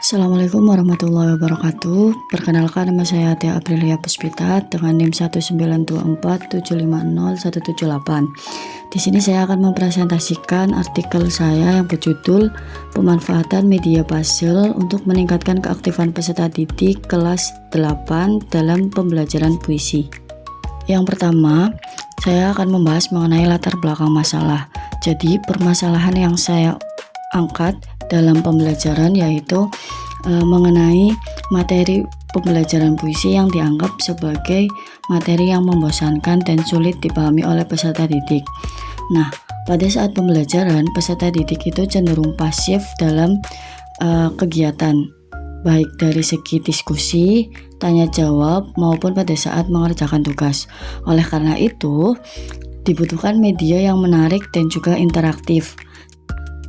Assalamualaikum warahmatullahi wabarakatuh. Perkenalkan, nama saya Tia Aprilia Puspita dengan NIM 19247500178. Di sini saya akan mempresentasikan artikel saya yang berjudul Pemanfaatan Media Puzzle untuk meningkatkan keaktifan peserta didik kelas 8 dalam pembelajaran puisi. Yang pertama, saya akan membahas mengenai latar belakang masalah. Jadi, permasalahan yang saya angkat dalam pembelajaran yaitu mengenai materi pembelajaran puisi yang dianggap sebagai materi yang membosankan dan sulit dipahami oleh peserta didik. Nah, pada saat pembelajaran, peserta didik itu cenderung pasif dalam kegiatan, baik dari segi diskusi, tanya jawab, maupun pada saat mengerjakan tugas. Oleh karena itu, dibutuhkan media yang menarik dan juga interaktif.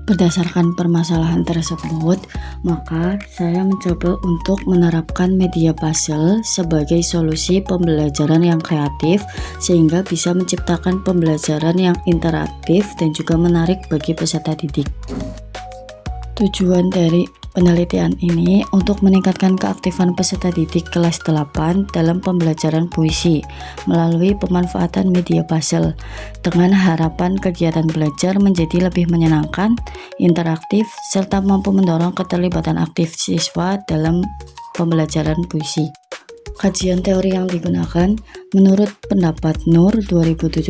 Berdasarkan permasalahan tersebut, maka saya mencoba untuk menerapkan media puzzle sebagai solusi pembelajaran yang kreatif sehingga bisa menciptakan pembelajaran yang interaktif dan juga menarik bagi peserta didik. Tujuan dari penelitian ini untuk meningkatkan keaktifan peserta didik kelas 8 dalam pembelajaran puisi melalui pemanfaatan media puzzle dengan harapan kegiatan belajar menjadi lebih menyenangkan, interaktif, serta mampu mendorong keterlibatan aktif siswa dalam pembelajaran puisi. Kajian teori yang digunakan, menurut pendapat Nur 2017,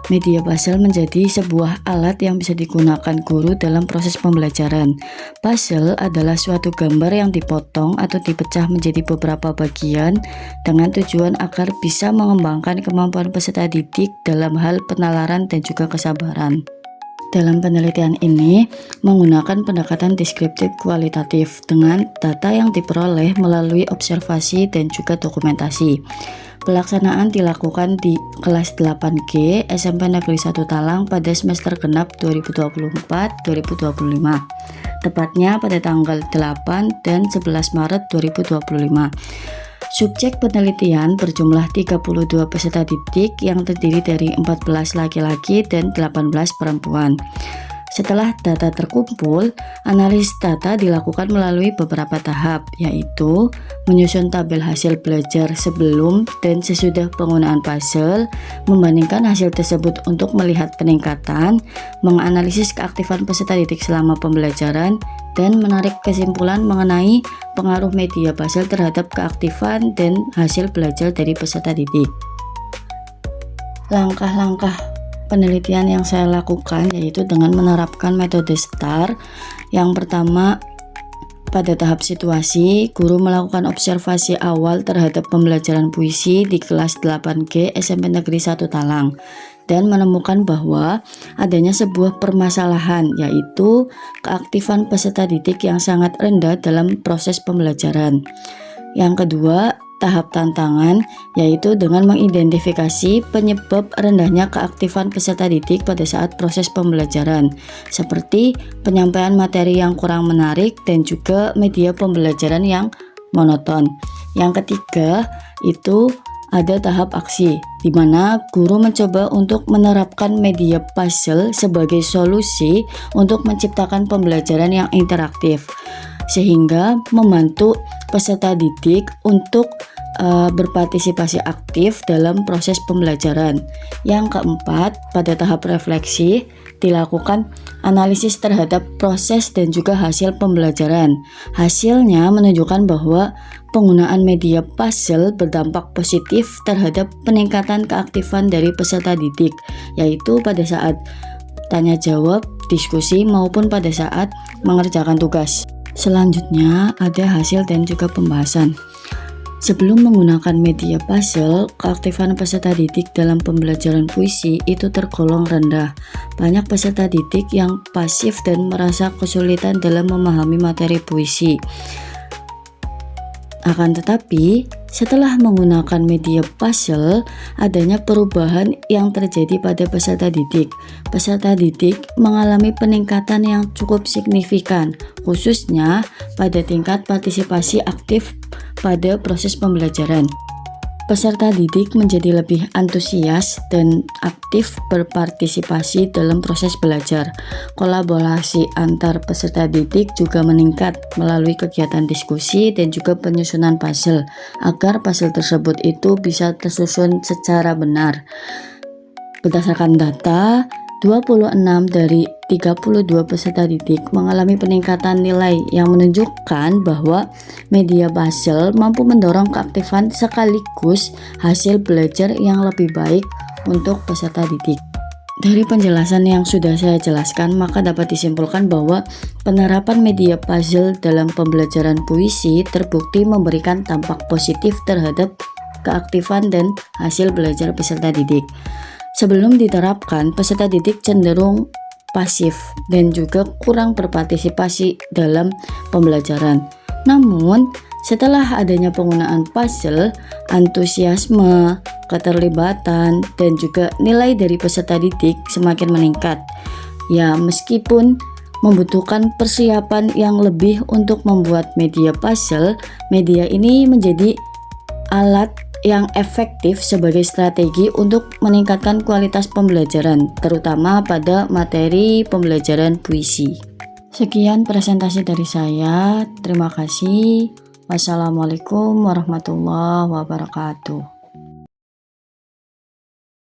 media puzzle menjadi sebuah alat yang bisa digunakan guru dalam proses pembelajaran. Puzzle adalah suatu gambar yang dipotong atau dipecah menjadi beberapa bagian dengan tujuan agar bisa mengembangkan kemampuan peserta didik dalam hal penalaran dan juga kesabaran. Dalam penelitian ini menggunakan pendekatan deskriptif kualitatif dengan data yang diperoleh melalui observasi dan juga dokumentasi. Pelaksanaan dilakukan di kelas 8G SMP Negeri 1 Talang pada semester genap 2024-2025, tepatnya pada tanggal 8 dan 11 Maret 2025. Subjek penelitian berjumlah 32 peserta didik yang terdiri dari 14 laki-laki dan 18 perempuan. Setelah data terkumpul, analisis data dilakukan melalui beberapa tahap, yaitu menyusun tabel hasil belajar sebelum dan sesudah penggunaan puzzle, membandingkan hasil tersebut untuk melihat peningkatan, menganalisis keaktifan peserta didik selama pembelajaran, dan menarik kesimpulan mengenai pengaruh media puzzle terhadap keaktifan dan hasil belajar dari peserta didik. Langkah-langkah penelitian yang saya lakukan yaitu dengan menerapkan metode STAR. Yang pertama, pada tahap situasi, guru melakukan observasi awal terhadap pembelajaran puisi di kelas 8G SMP Negeri 1 Talang dan menemukan bahwa adanya sebuah permasalahan, yaitu keaktifan peserta didik yang sangat rendah dalam proses pembelajaran. Yang kedua, tahap tantangan, yaitu dengan mengidentifikasi penyebab rendahnya keaktifan peserta didik pada saat proses pembelajaran, seperti penyampaian materi yang kurang menarik dan juga media pembelajaran yang monoton. Yang ketiga, itu ada tahap aksi, di mana guru mencoba untuk menerapkan media puzzle sebagai solusi untuk menciptakan pembelajaran yang interaktif, sehingga membantu peserta didik untuk berpartisipasi aktif dalam proses pembelajaran. Yang keempat, pada tahap refleksi dilakukan analisis terhadap proses dan juga hasil pembelajaran. Hasilnya menunjukkan bahwa penggunaan media puzzle berdampak positif terhadap peningkatan keaktifan dari peserta didik, yaitu pada saat tanya jawab, diskusi, maupun pada saat mengerjakan tugas. Selanjutnya ada hasil dan juga pembahasan. Sebelum menggunakan media puzzle, keaktifan peserta didik dalam pembelajaran puisi itu tergolong rendah. Banyak peserta didik yang pasif dan merasa kesulitan dalam memahami materi puisi. Akan tetapi, setelah menggunakan media puzzle, adanya perubahan yang terjadi pada peserta didik. Peserta didik mengalami peningkatan yang cukup signifikan, khususnya pada tingkat partisipasi aktif pada proses pembelajaran. Peserta didik menjadi lebih antusias dan aktif berpartisipasi dalam proses belajar. Kolaborasi antar peserta didik juga meningkat melalui kegiatan diskusi dan juga penyusunan puzzle agar puzzle tersebut itu bisa tersusun secara benar. Berdasarkan data, 26 dari 32 peserta didik mengalami peningkatan nilai yang menunjukkan bahwa media puzzle mampu mendorong keaktifan sekaligus hasil belajar yang lebih baik untuk peserta didik. Dari penjelasan yang sudah saya jelaskan, maka dapat disimpulkan bahwa penerapan media puzzle dalam pembelajaran puisi terbukti memberikan dampak positif terhadap keaktifan dan hasil belajar peserta didik. Sebelum diterapkan, peserta didik cenderung pasif dan juga kurang berpartisipasi dalam pembelajaran. Namun, setelah adanya penggunaan puzzle, antusiasme, keterlibatan, dan juga nilai dari peserta didik semakin meningkat. Ya, meskipun membutuhkan persiapan yang lebih untuk membuat media puzzle, media ini menjadi alat yang efektif sebagai strategi untuk meningkatkan kualitas pembelajaran, terutama pada materi pembelajaran puisi. Sekian presentasi dari saya. Terima kasih. Wassalamualaikum warahmatullahi wabarakatuh.